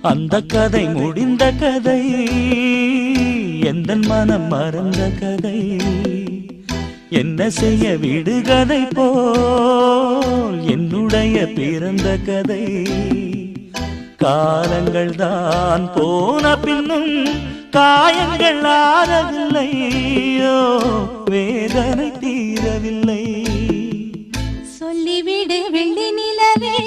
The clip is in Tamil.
அந்த கதை முடிந்த கதை, எந்த மனம் மறந்த கதை. என்ன செய்ய விடுகதை போல் என்னுடைய பிறந்த கதை. காலங்கள் தான் போன பின்னும் காயங்கள் ஆறவில்லையோ, வேதனை தீரவில்லை. சொல்லிவிடு வெள்ளி நிலவே